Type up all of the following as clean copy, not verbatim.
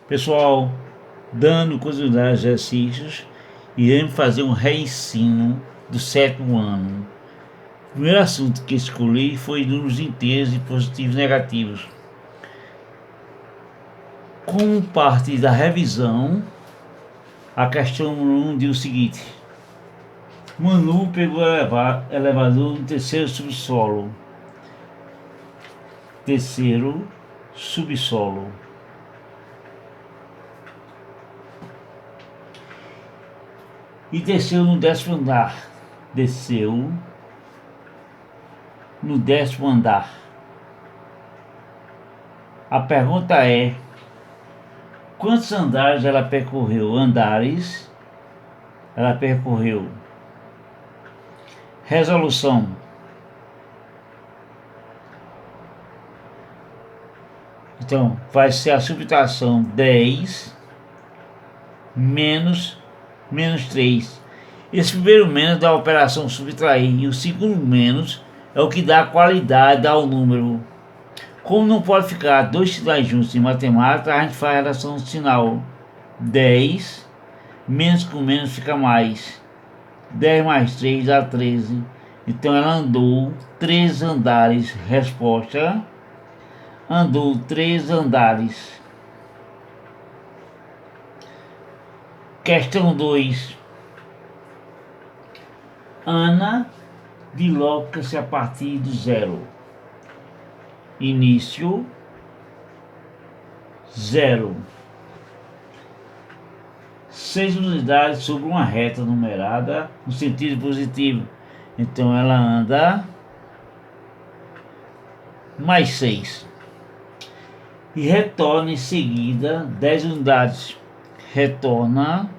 Pessoal, dando continuidade aos exercícios, iremos fazer um reensino do sétimo ano. O primeiro assunto que escolhi foi números inteiros e positivos e negativos. Como parte da revisão, a questão 1 diz o seguinte: Manu pegou o elevador no terceiro subsolo. Terceiro subsolo. E desceu no 10º andar. Desceu no 10º andar. A pergunta é: quantos andares ela percorreu? Andares ela percorreu. Resolução: então vai ser a subtração 10 menos 3. Esse primeiro menos dá a operação subtrair e o segundo menos é o que dá a qualidade ao número. Como não pode ficar dois sinais juntos em matemática, a gente faz a relação de sinal. 10 menos com menos fica mais. 10 mais 3 dá 13. Então ela andou 13 andares. Resposta: andou 13 andares. Questão 2. Ana desloca-se a partir do zero. Início 0. 6 unidades sobre uma reta numerada no sentido positivo. Então ela anda mais 6. E retorna em seguida 10 unidades. Retorna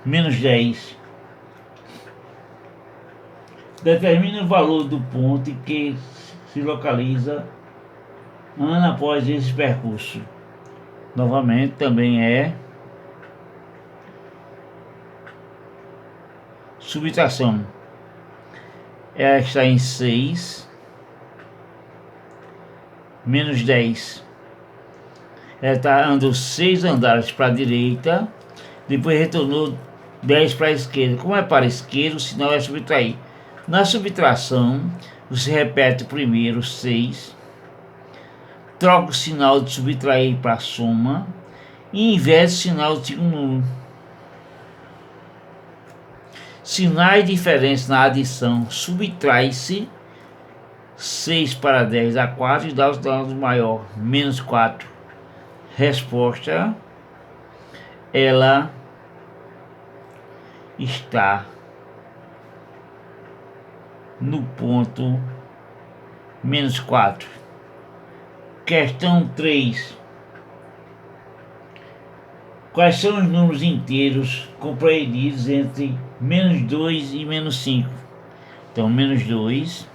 menos 10. Determine o valor do ponto em que se localiza Ana após esse percurso. Novamente também é subtração. Ela está em 6 menos 10. Ela andou 6 andares para a direita, depois retornou 10 para a esquerda. Como é para a esquerda, o sinal é subtrair. Na subtração, você repete o primeiro 6, troca o sinal de subtrair para a soma e inverte o sinal do segundo número. Sinais diferentes na adição: subtrai-se 6 para 10 dá 4 e dá os dados maior, menos 4. Resposta: ela está no ponto menos 4. Questão 3. Quais são os números inteiros compreendidos entre menos 2 e menos 5? Então, menos 2,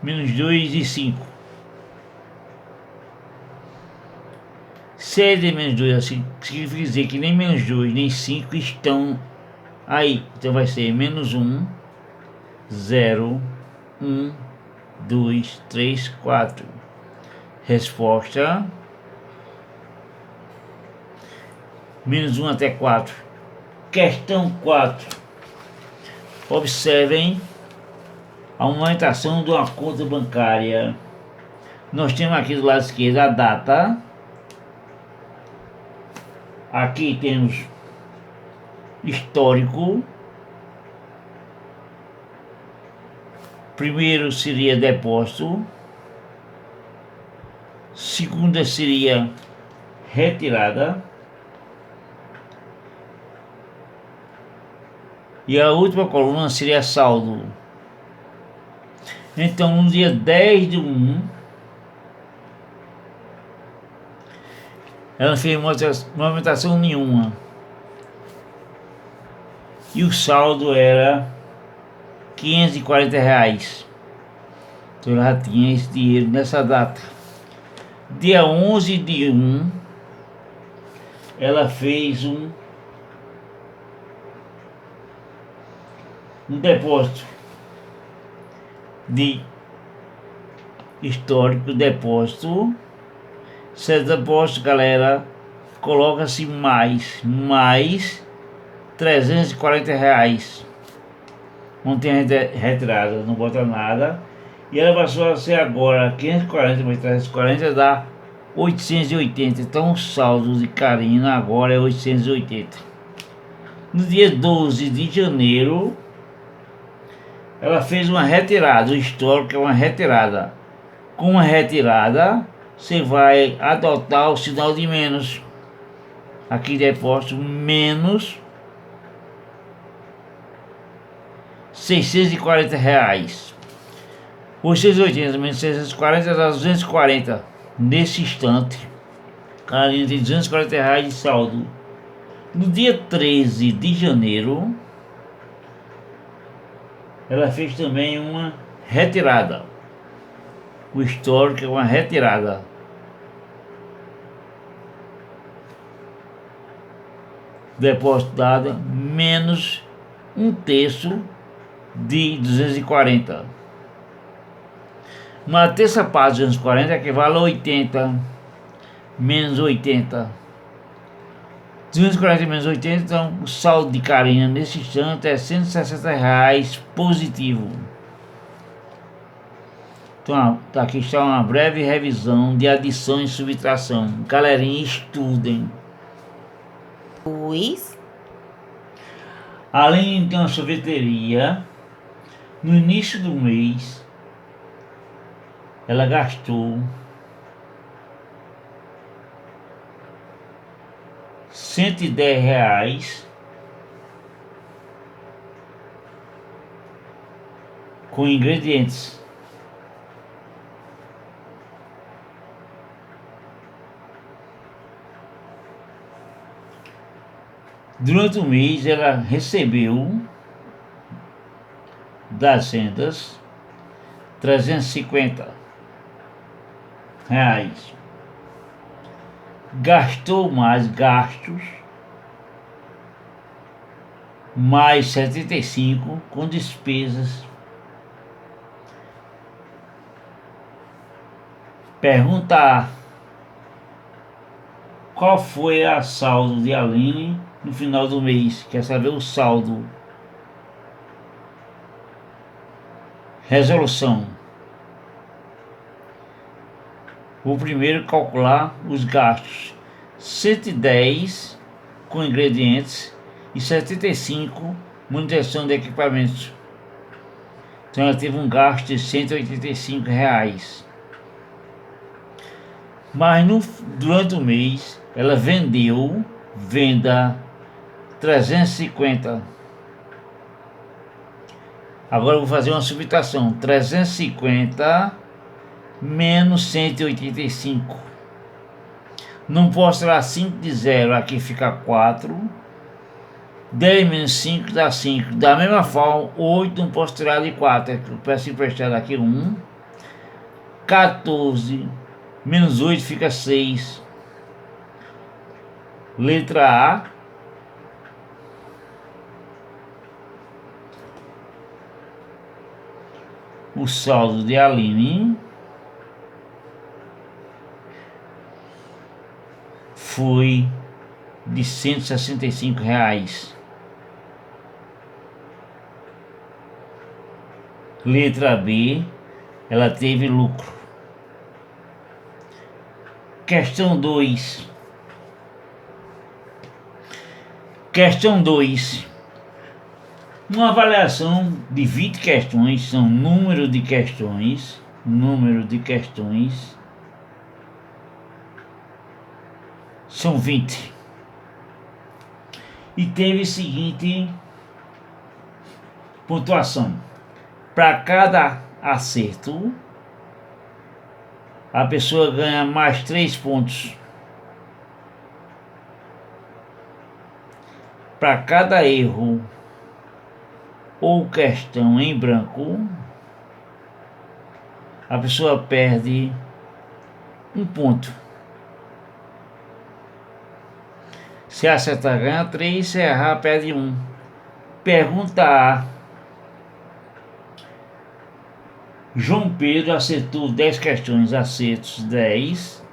menos 2 e 5. Se é de menos 2, assim, significa dizer que nem menos 2 nem 5 estão aí. Então vai ser menos 1, 0, 1, 2, 3, 4. Resposta: menos 1 até 4. Questão 4. Observem a movimentação de uma conta bancária. Nós temos aqui do lado esquerdo a data. Aqui temos histórico. Primeiro seria depósito. Segunda seria retirada. E a última coluna seria saldo. Então, no dia 10 de 1, ela não fez movimentação nenhuma. E o saldo era R$ 540. Então ela já tinha esse dinheiro nessa data. Dia 11 de 1, ela fez um depósito de histórico depósito. Se depósito, galera, coloca-se mais R$ 340. Não tem retirada, não bota nada. E ela passou a ser agora 540 mais 340 dá 880. Então o saldo de Karina agora é 880. No dia 12 de janeiro, ela fez uma retirada. O histórico é uma retirada. Com uma retirada, você vai adotar o sinal de menos. Aqui depósito menos R$ 640. 880 menos 640 dá 240. Nesse instante, Karina tem R$ 240 de saldo. No dia 13 de janeiro, ela fez também uma retirada. O histórico é uma retirada. Depósito dado menos um terço de 240. Uma terça parte de 240 equivale a 80 menos 80. 240 menos 80, então o saldo de Karina nesse instante é R$ 160 positivo. Então aqui está uma breve revisão de adição e subtração. Galerinha, estudem. Além de ter uma sorveteria, no início do mês ela gastou R$ 110 com ingredientes. Durante o mês ela recebeu das vendas R$ 350. Gastou mais gastos, mais 75 com despesas. Pergunta: qual foi a saldo de Aline no final do mês? Quer saber o saldo? Resolução. Vou primeiro calcular os gastos. 110 com ingredientes e 75 manutenção de equipamentos. Então ela teve um gasto de R$ 185. Mas durante o mês ela venda 350. Agora eu vou fazer uma subtração. 350 menos 185. Não posso tirar 5 de 0, aqui fica 4. 10 menos 5 dá 5. Da mesma forma, 8 não posso tirar de 4. Eu peço emprestado aqui 1. 14 menos 8 fica 6. Letra A. O saldo de Aline foi de R$ 165. Letra B, ela teve lucro. Questão 2. Questão 2. Uma avaliação de 20 questões, são número de questões, são 20. E teve a seguinte pontuação: para cada acerto, a pessoa ganha mais 3 pontos. Para cada erro ou questão em branco, a pessoa perde 1 ponto. Se acertar, ganha 3, se errar, perde 1. Pergunta A: João Pedro acertou 10 questões, acertos 10.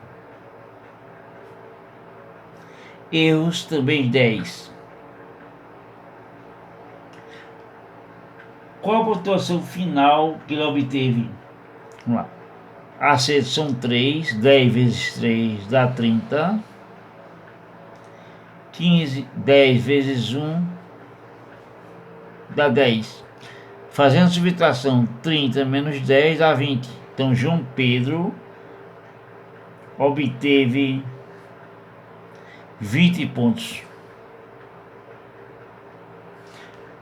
Erros também 10. Qual a pontuação final que ele obteve? Vamos lá. Acertos são 3, 10 vezes 3 dá 30. 15, 10 vezes 1 dá 10. Fazendo subtração, 30 menos 10 dá 20. Então João Pedro obteve 20 pontos.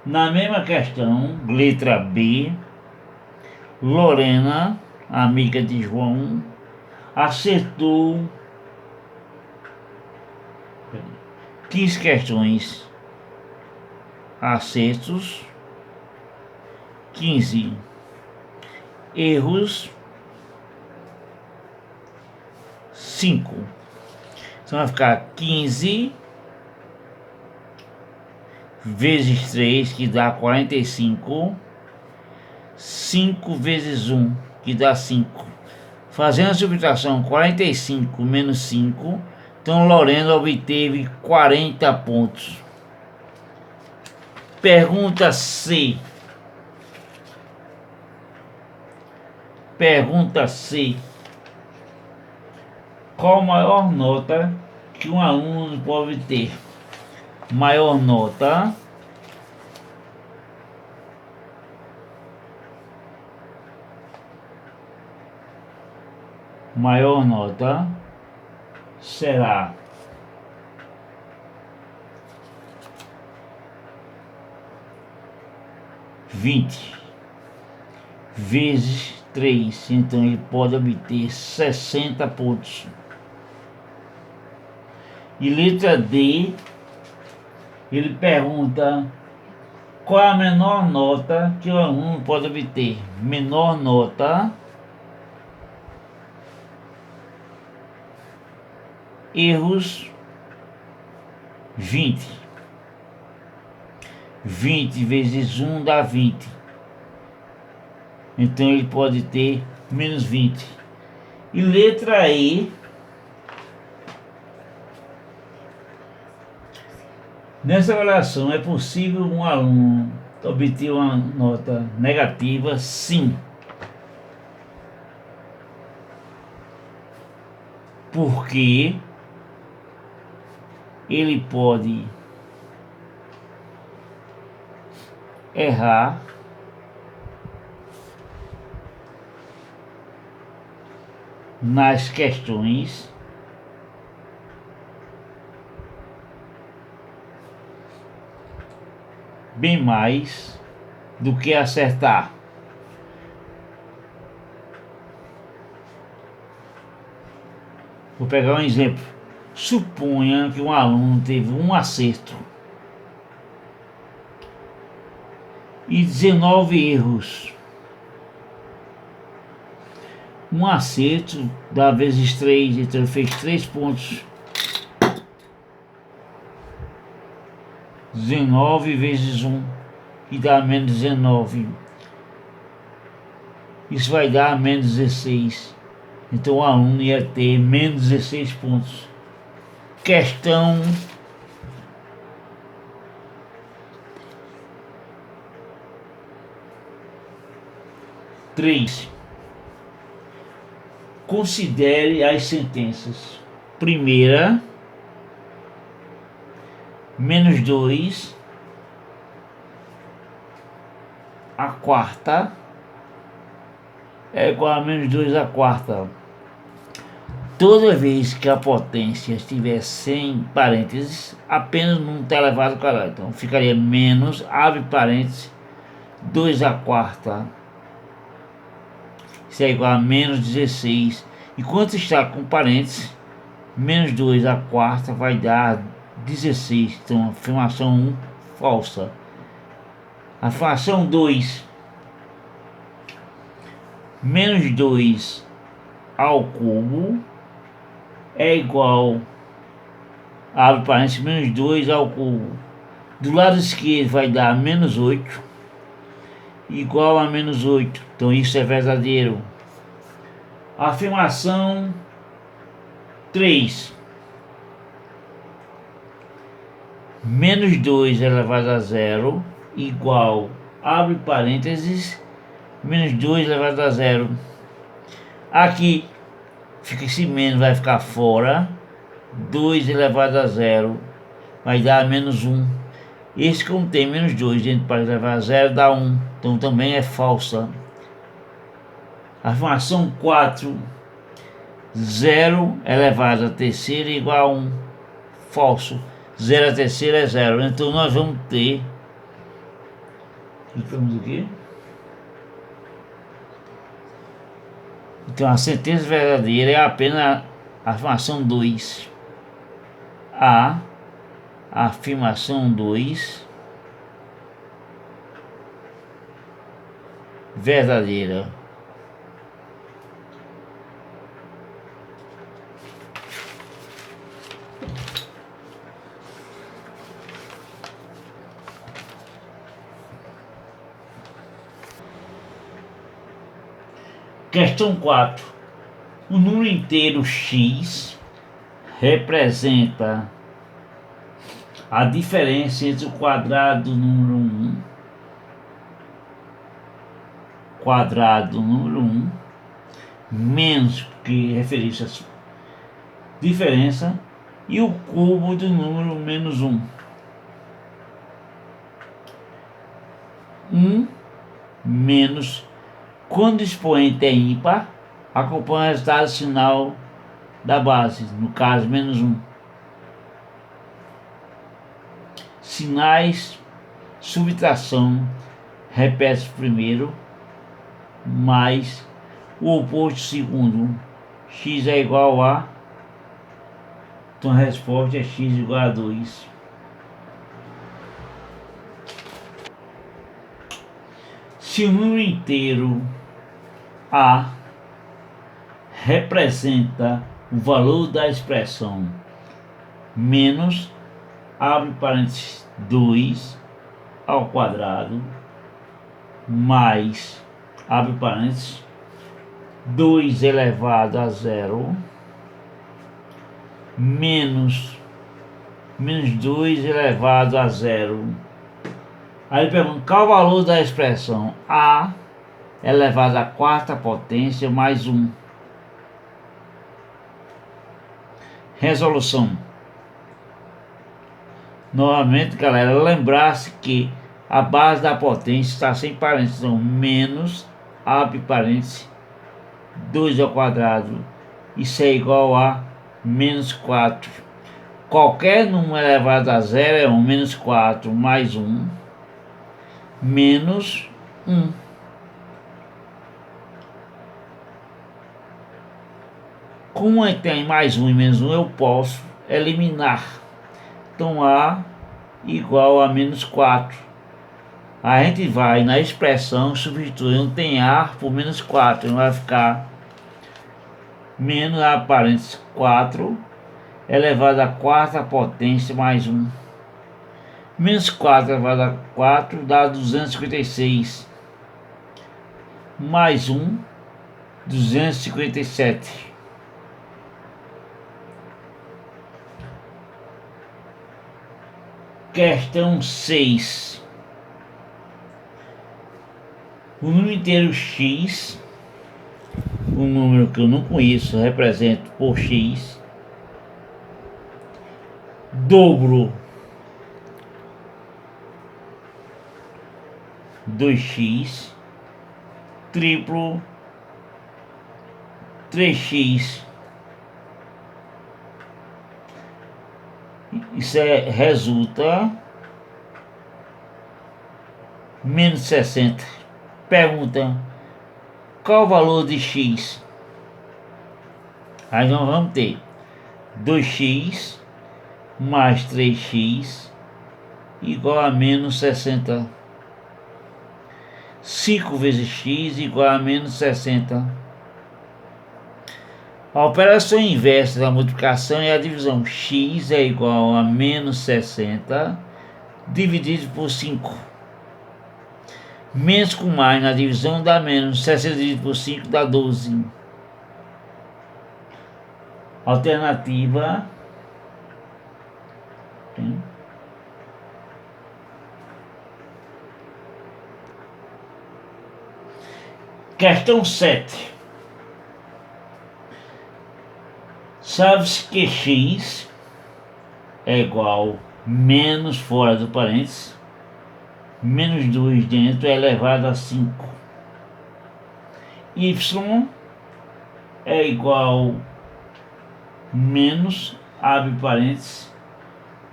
Na mesma questão, letra B, Lorena, amiga de João, acertou 15 questões, acertos 15, erros 5. Então vai ficar 15 vezes 3, que dá 45, 5 vezes 1, que dá 5. Fazendo a subtração, 45 menos 5, então Lorena obteve 40 pontos. Pergunta C. Pergunta C. Qual a maior nota que um aluno pode ter? Maior nota será 20 vezes 3, então ele pode obter 60 pontos. E letra D, ele pergunta qual é a menor nota que o aluno pode obter. Menor nota, erros 20. 20 vezes 1 dá 20. Então ele pode ter menos 20. E letra E, nessa avaliação é possível um aluno obter uma nota negativa? Sim. Porque ele pode errar nas questões bem mais do que acertar. Vou pegar um exemplo. Suponha que um aluno teve um acerto e 19 erros. Um acerto dá vezes 3, então ele fez 3 pontos. 19 vezes 1, que dá menos 19. Isso vai dar menos 16. Então o aluno ia ter menos 16 pontos. Questão 3. Considere as sentenças. Primeira, menos 2, a quarta é igual a menos 2 a quarta. Toda vez que a potência estiver sem parênteses, apenas um está elevado ao quadrado. Então ficaria menos, abre parênteses, 2 a quarta. Isso é igual a menos 16. Enquanto está com parênteses, menos 2 a quarta vai dar 16. Então, afirmação 1, falsa. Afirmação 2. Menos 2 ao cubo é igual, abre parênteses, menos 2 ao cubo. Do lado esquerdo vai dar menos 8. igual a menos 8. Então isso é verdadeiro. Afirmação 3. Menos 2 elevado a zero igual, abre parênteses, menos 2 elevado a zero. Aqui fica esse menos, vai ficar fora. 2 elevado a zero vai dar menos 1. Esse, como tem menos 2 dentro para elevar a zero, dá 1. Então também é falsa. Afirmação 4. 0 elevado a terceira igual a 1. Falso. 0 a terceira é 0. Então nós vamos ter... Clicamos aqui. Então a sentença verdadeira é apenas a afirmação 2. A afirmação 2 verdadeira. Questão 4. O número inteiro x representa a diferença entre o quadrado do número 1, quadrado do número 1, menos, que referência a diferença, e o cubo do número menos 1. 1 menos, quando o expoente é ímpar, acompanha o resultado sinal da base, no caso menos 1. Sinais, subtração, repete primeiro, mais o oposto segundo. X é igual a, então a resposta é x igual a 2. Se o número inteiro A representa o valor da expressão menos, abre parênteses, 2 ao quadrado, mais, abre parênteses, 2 elevado a zero, menos 2 elevado a zero. Aí ele pergunta qual o valor da expressão A elevado à quarta potência mais 1. Resolução. Novamente, galera, lembrar-se que a base da potência está sem parênteses. Então, menos, abre parênteses, 2 ao quadrado. Isso é igual a menos 4. Qualquer número elevado a zero é 1. Menos 4 mais 1. Menos 1. Como tem mais 1 e menos 1, eu posso eliminar. Então A igual a menos 4. A gente vai na expressão substituindo, tem A por menos 4. Então vai ficar menos a parênteses 4 elevado à quarta potência mais 1. Menos 4 elevado a 4 dá 256. Mais 1, 257. Questão 6. O número inteiro x, um número que eu não conheço, represento por x, dobro 2x, triplo 3x. Isso resulta menos 60. Pergunta qual o valor de x? Aí nós vamos ter 2x mais 3x igual a menos 60. 5 vezes x igual a menos 60. A operação inversa da multiplicação é a divisão. X é igual a menos 60 dividido por 5. Menos com mais na divisão dá menos. 60 dividido por 5 dá 12. Alternativa. Questão 7. Sabe-se que x é igual menos fora do parênteses, menos 2 dentro é elevado a 5. Y é igual menos, abre parênteses,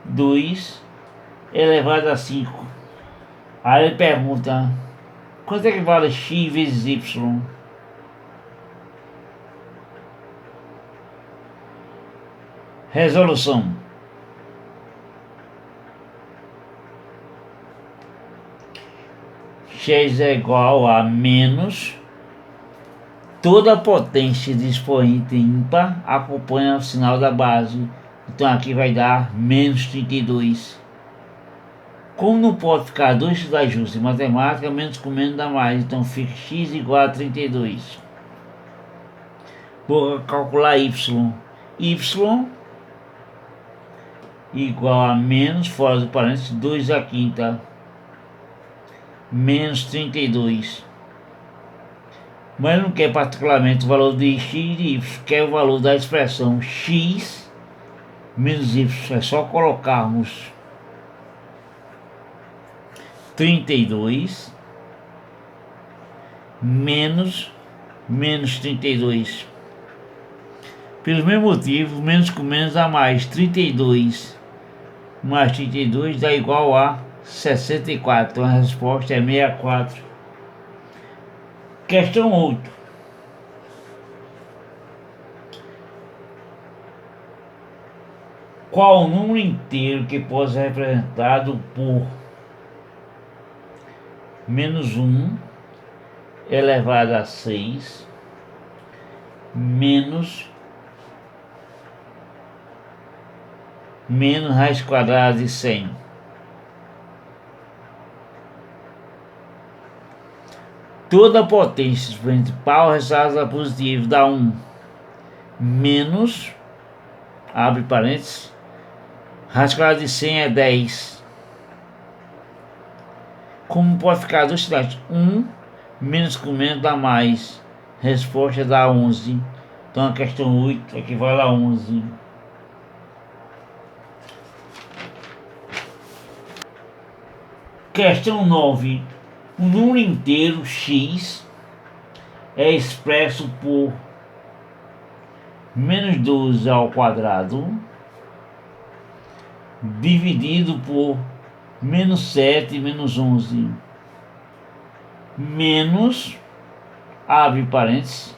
2 elevado a 5. Aí ele pergunta, quanto é que vale x vezes y? Resolução. X é igual a menos toda a potência de expoente ímpar acompanha o sinal da base. Então aqui vai dar menos 32. Como não pode ficar dois ajustes em matemática, menos com menos dá mais. Então fica x igual a 32. Vou calcular y. Y igual a menos, fora do parênteses, 2 à quinta, menos 32. Mas não quer particularmente o valor de x e de y, quer o valor da expressão x menos y. É só colocarmos 32 menos 32. Pelo mesmo motivo, menos com menos dá mais. 32 mais 32 dá igual a 64. Então a resposta é 64. Questão 8. Qual o número inteiro que pode ser representado por menos 1 elevado a 6 menos raiz quadrada de 100? Toda a potência expoente par ressalta positivo dá 1 menos, abre parênteses, raiz quadrada de 100 é 10. Como pode ficar dois cidades? 1 menos com menos dá mais. Resposta dá 11. Então a questão 8 equivale a 11. Questão 9. O número inteiro x é expresso por menos 12 ao quadrado dividido por menos 7 menos 11 menos, abre parênteses,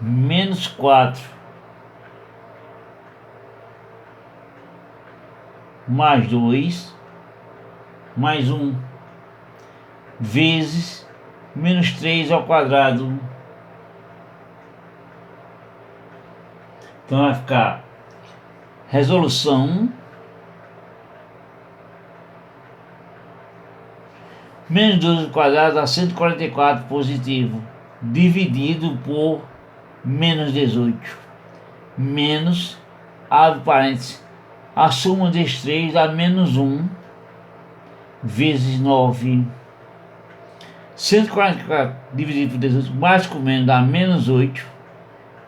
menos 4 mais 2 mais 1 vezes menos 3 ao quadrado. Então vai ficar resolução menos 12 ao quadrado dá 144 positivo, dividido por menos 18 menos, abre parênteses, a soma desses 3 dá menos 1 vezes 9. 144 dividido por 18 mais com menos dá menos 8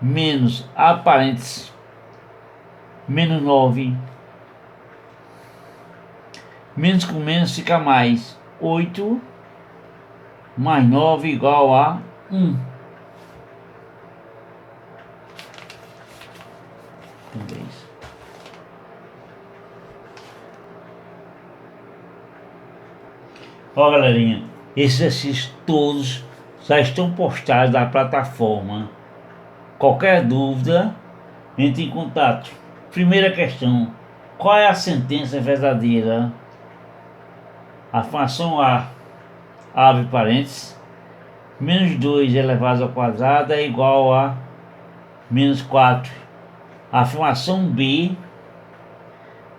menos, abre parênteses, menos 9 menos com menos fica mais. 8 mais 9 igual a 1. Ó galerinha, esses exercícios todos já estão postados na plataforma. Qualquer dúvida, entre em contato. Primeira questão: qual é a sentença verdadeira? Afirmação A, abre parênteses, menos 2 elevado ao quadrado é igual a menos 4. Afirmação B,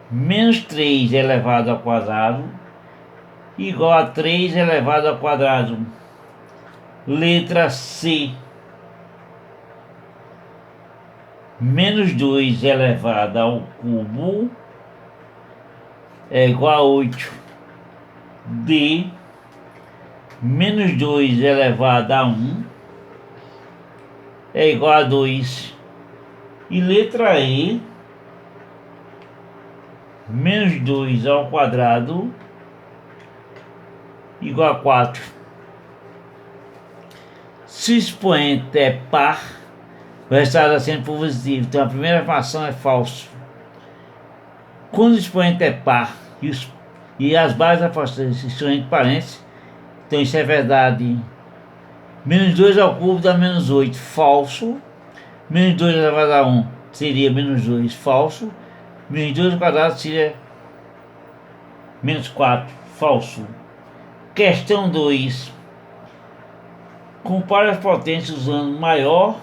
menos 3 elevado ao quadrado igual a 3 elevado ao quadrado. Letra C. Menos 2 elevado ao cubo é igual a 8. D. Menos 2 elevado a 1 é igual a 2. E letra E. Menos 2 ao quadrado igual a 4. Se o expoente é par, o resultado está sendo positivo. Então a primeira afirmação é falso. Quando o expoente é par e as bases da fração estão entre parênteses, então isso é verdade. Menos 2 ao cubo dá menos 8, falso. Menos 2 elevado a 1 seria menos 2, falso. Menos 2 ao quadrado seria menos 4, falso. Questão 2. Compare as potências usando maior,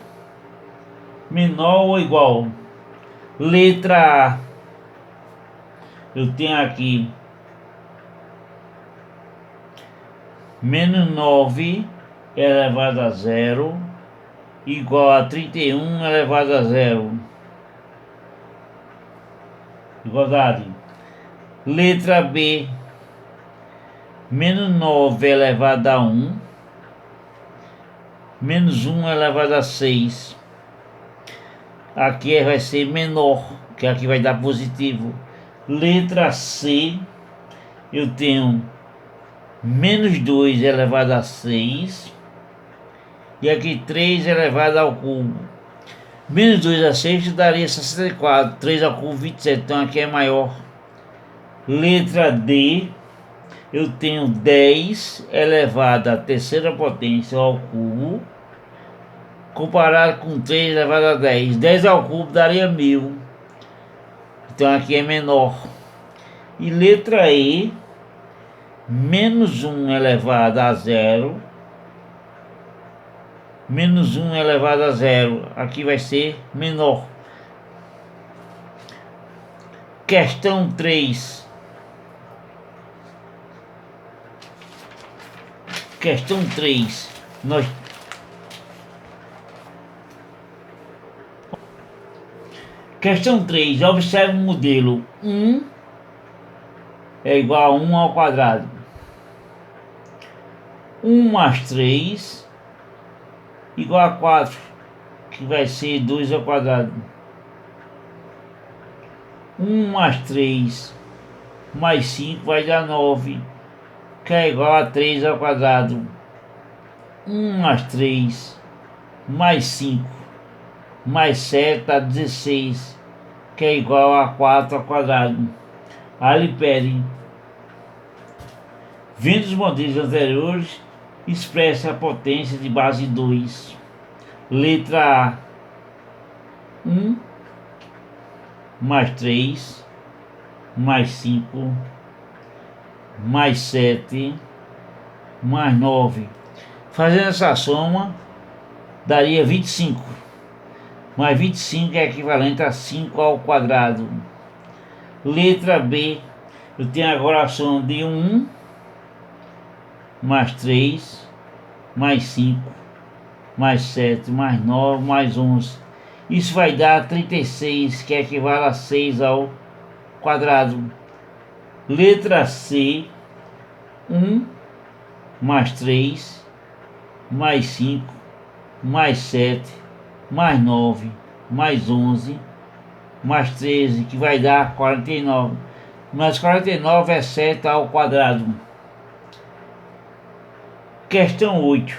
menor ou igual. Letra A. Eu tenho aqui menos 9 elevado a 0 igual a 31 elevado a 0. Igualdade. Letra B. Menos 9 elevado a 1 menos 1 elevado a 6. Aqui vai ser menor, que aqui vai dar positivo. Letra C. Eu tenho menos 2 elevado a 6 e aqui 3 elevado ao cubo. Menos 2 a 6 daria 64, 3 ao cubo 27, então aqui é maior. Letra D. Eu tenho 10 elevado à terceira potência ao cubo, comparado com 3 elevado a 10. 10 ao cubo daria 1000, então aqui é menor. E letra E. Menos 1 elevado a 0 menos 1 elevado a 0, aqui vai ser menor. Questão 3. Questão 3. Questão 3. Observe o modelo 1 é igual a 1 ao quadrado. 1 mais 3 igual a 4, que vai ser 2 ao quadrado. 1 mais 3 mais 5 vai dar 9, que é igual a 3 ao quadrado. 1 mais 3 mais 5 mais 7 dá 16, que é igual a 4 ao quadrado. Alipere. Vendo os modelos anteriores, expressa a potência de base 2. Letra A. 1 mais 3 mais 5 mais 7 mais 9. Fazendo essa soma, daria 25. Mas 25 é equivalente a 5 ao quadrado. Letra B. Eu tenho agora a soma de 1 mais 3 mais 5 mais 7 mais 9 mais 11. Isso vai dar 36, que equivale a 6 ao quadrado. Letra C. 1 mais 3 mais 5 mais 7 mais 9 mais 11 mais 13, que vai dar 49. Mas 49 é 7 ao quadrado. Questão 8.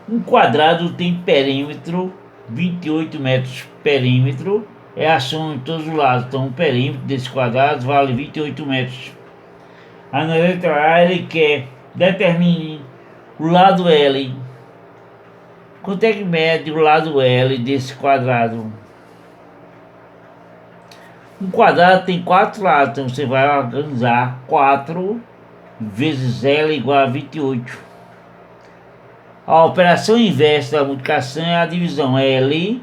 Um quadrado tem perímetro 28 metros. Perímetro é a soma de todos os lados. Então o perímetro desse quadrado vale 28 metros. A na letra A ele quer determine o lado L. Quanto é que mede o lado L desse quadrado? Um quadrado tem 4 lados, então você vai organizar 4 vezes L igual a 28. A operação inversa da multiplicação é a divisão. L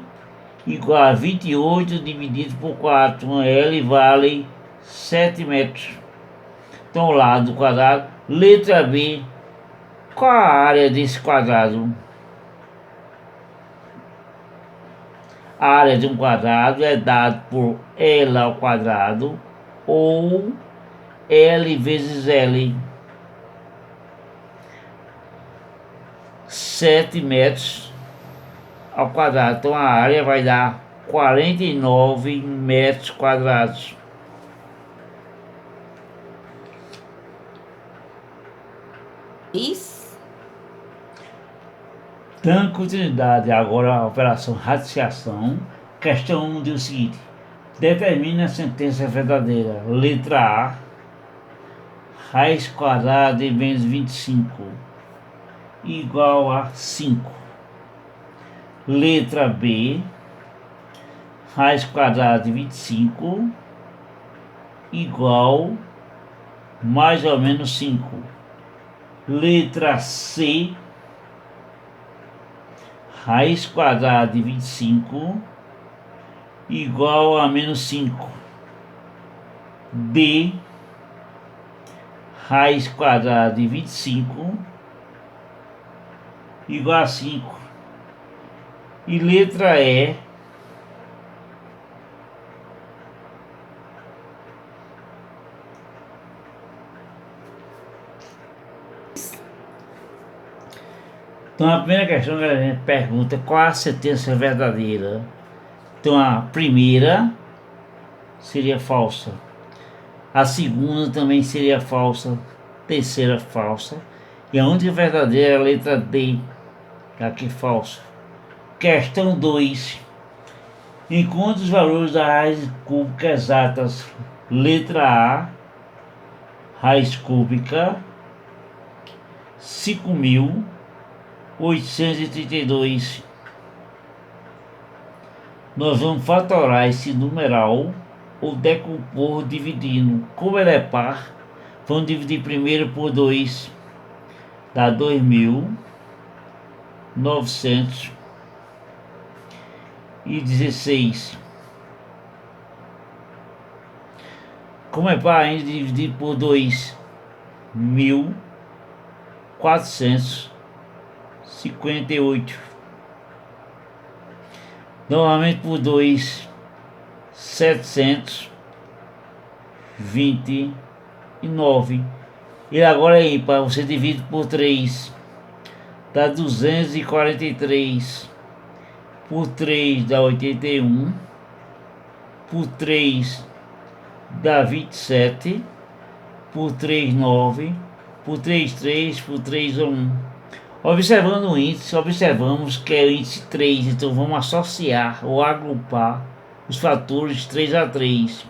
igual a 28 dividido por 4. L vale 7 metros. Então, ao lado do quadrado. Letra B. Qual a área desse quadrado? A área de um quadrado é dada por L ao quadrado ou L vezes L. 7 metros ao quadrado. Então a área vai dar 49 metros quadrados. Isso. Dando continuidade agora à operação radiciação, questão 1 diz o seguinte: determine a sentença verdadeira. Letra A, raiz quadrada de menos 25 igual a 5. Letra B, raiz quadrada de 25 igual mais ou menos 5. Letra C, raiz quadrada de 25 igual a menos 5. D, raiz quadrada de 25 igual a 5. E letra E, então a primeira questão que a gente pergunta qual a sentença verdadeira. Então a primeira seria falsa, a segunda também seria falsa, terceira falsa, e a única verdadeira é a letra D, aqui falsa. Questão 2. Encontre os valores da raiz cúbica exatas. Letra A, raiz cúbica 5.832. Nós vamos fatorar esse numeral ou decompor dividindo. Como ele é par, vamos dividir primeiro por 2, dá 2.916. Como é par, a gente dividir por 2.458. Novamente por 2.729. E agora aí, para você divide por 3, dá 243. Por 3 dá 81. Por 3 dá 27. Por 3, 9. Por 3, 3. Por 3, 1. Observando o índice, observamos que é o índice 3, então vamos associar ou agrupar os fatores 3 a 3.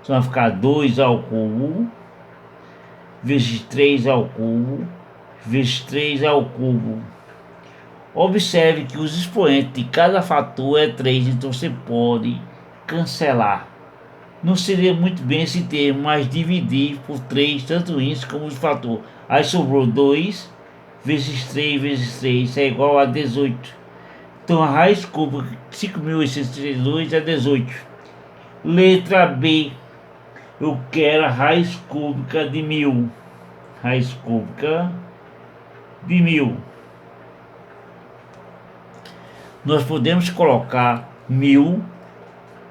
Então vai ficar 2 ao cubo, vezes 3 ao cubo, vezes 3 ao cubo. Observe que os expoentes de cada fator é 3, então você pode cancelar. Não seria muito bem esse termo, mas dividir por 3, tanto o índice como o fator. Aí sobrou 2 vezes 3 vezes 3 é igual a 18. Então a raiz cúbica de 5.832 é 18. Letra B, eu quero a raiz cúbica de 1.000. Raiz cúbica de 1.000. Nós podemos colocar 1.000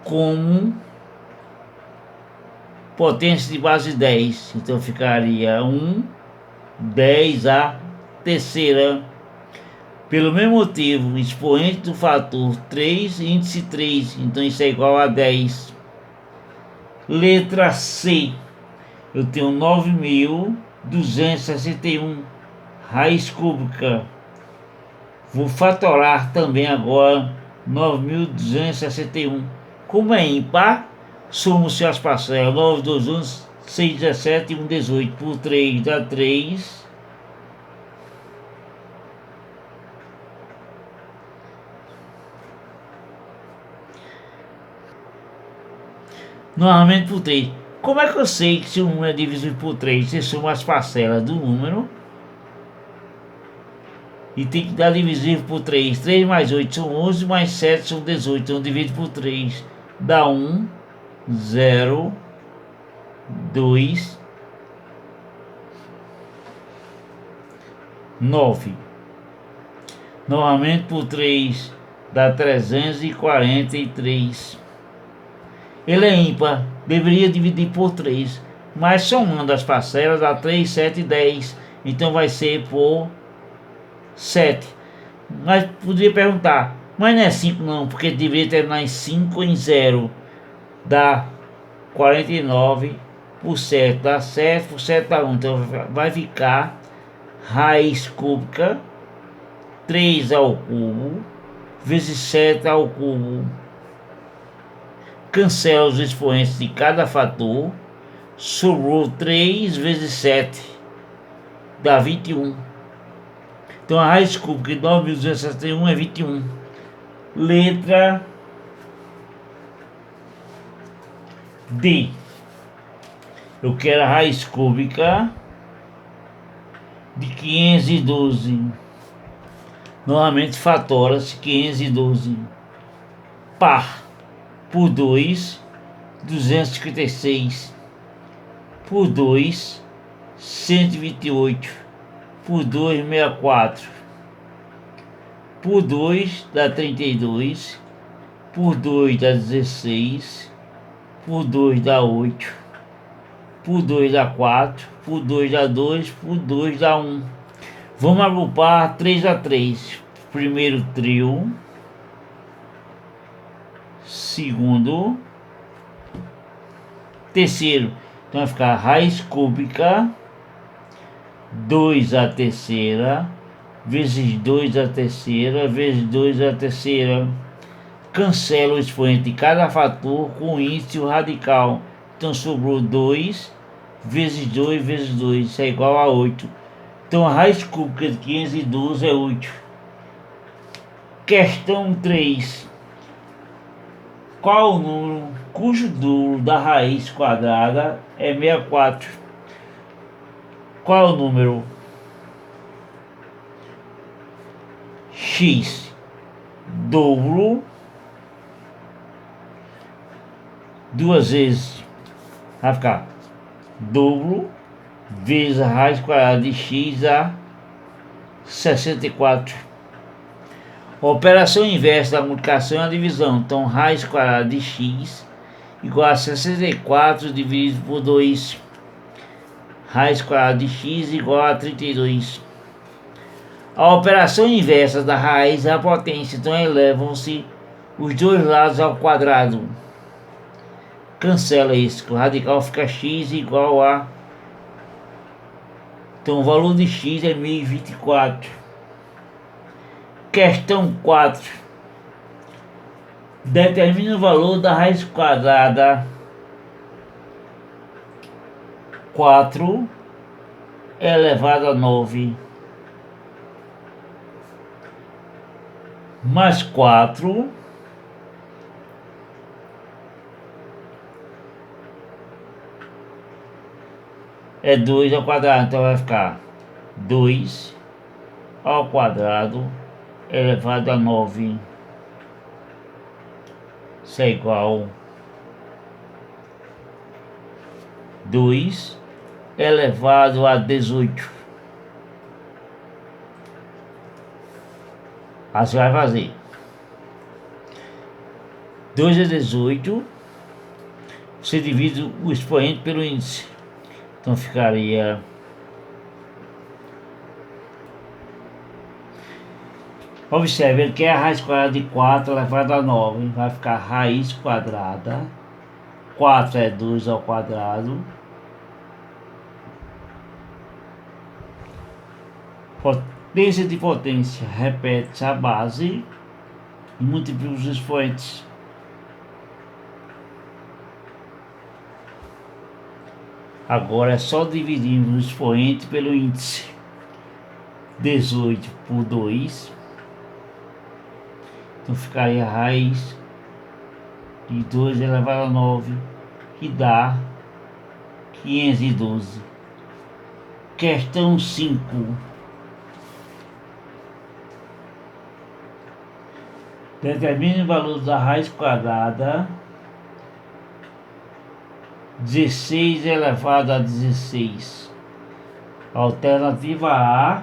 como potência de base 10, então ficaria 1, 10 a terceira. Pelo mesmo motivo, expoente do fator 3, índice 3, então isso é igual a 10. Letra C, eu tenho 9.261 raiz cúbica. Vou fatorar também agora 9.261. Como é ímpar, somos-se as parcelas 9, 2, 11, 6, 17 e 1, 18. Por 3 dá 3. Normalmente por 3. Como é que eu sei que se um número é divisível por 3? Você soma as parcelas do número E tem que dar divisível por 3. 3 mais 8 são 11, mais 7 são 18. Então divide por 3. Dá 1, 0, 2, 9. Novamente por 3 dá 343. Ele é ímpar, deveria dividir por 3, mas somando as parcelas dá 3, 7 e 10. Então vai ser por 7. Mas poderia perguntar, mas não é 5 não, porque deveria terminar em 5 em 0. Dá 49 por 7, dá 7 por 7 dá 1. Então vai ficar raiz cúbica 3 ao cubo vezes 7 ao cubo. Cancela os expoentes de cada fator. Sobrou 3 vezes 7 dá 21. Então a raiz cúbica de 9.261 é 21. Letra D. Eu quero a raiz cúbica de 512. Novamente fatora-se 512 par por 2, 256 por 2, 128 por 2, 64 por 2 dá 32, por 2 dá 16, por 2 dá 8, por 2 dá 4, por 2 dá 2, por 2 dá 1. Vamos agrupar 3 a 3. Primeiro trio, segundo, terceiro. Então vai ficar raiz cúbica 2 a terceira vezes 2 a terceira vezes 2 a terceira. Cancela o expoente de cada fator com o índice e o radical. Então sobrou 2 vezes 2 vezes 2, isso é igual a 8. Então a raiz cúbica de 512 é 8. Questão 3. Qual o número cujo duro da raiz quadrada é 64? Qual é o número? X dobro duas vezes, vai ficar dobro vezes a raiz quadrada de x a 64. A operação inversa da multiplicação é a divisão. Então raiz quadrada de x igual a 64 dividido por 2. Raiz quadrada de x igual a 32. A operação inversa da raiz é a potência. Então elevam-se os dois lados ao quadrado. Cancela isso, que o radical fica x igual a... Então o valor de x é 1024. Questão 4. Determine o valor da raiz quadrada 4 elevado a 9 mais 4 é 2 ao quadrado. Então vai ficar 2 ao quadrado elevado a 9. Isso é igual 2 elevado a 18. Assim vai fazer 2 a 18. Você divide o expoente pelo índice. Então ficaria observe, ele quer a raiz quadrada de 4 elevado a 9. Vai ficar raiz quadrada. 4 é 2 ao quadrado. Potência de potência. Repete a base e multiplica os expoentes. Agora é só dividir o expoente pelo índice. 18 por 2. Então ficaria a raiz de 2 elevado a 9, que dá 512. Questão 5. Determine o valor da raiz quadrada 16 elevado a 16. Alternativa A,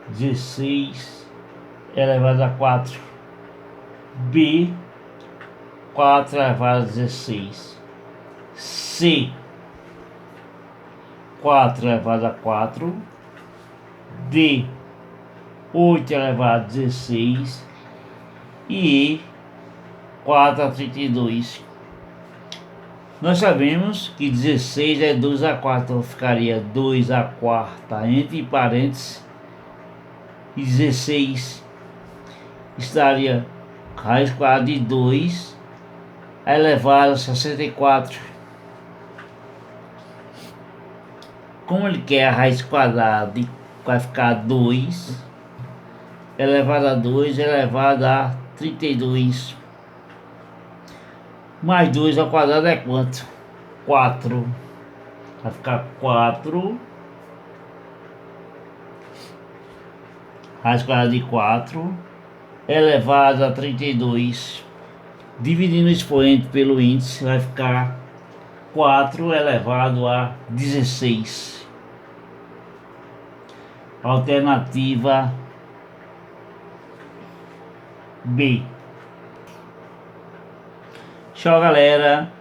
16 elevado a 4. B, 4 elevado a 16. C, 4 elevado a 4. D, 8 elevado a 16. E E, 4 a 32. Nós sabemos que 16 é 2 a 4, então ficaria 2 a quarta entre parênteses, e 16 estaria raiz quadrada de 2 elevado a 64. Como ele quer a raiz quadrada, vai ficar 2 elevado a 2 elevado a 32. Mais 2 ao quadrado é quanto? 4. Vai ficar 4 raiz quadrada de 4 elevado a 32. Dividindo o expoente pelo índice, vai ficar 4 elevado a 16. Alternativa B. Tchau, galera.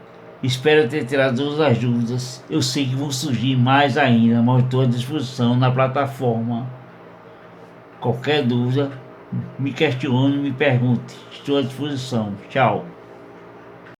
Espero ter tirado todas as dúvidas. Eu sei que vão surgir mais ainda, mas estou à disposição na plataforma. Qualquer dúvida, me questione, me pergunte. Estou à disposição. Tchau.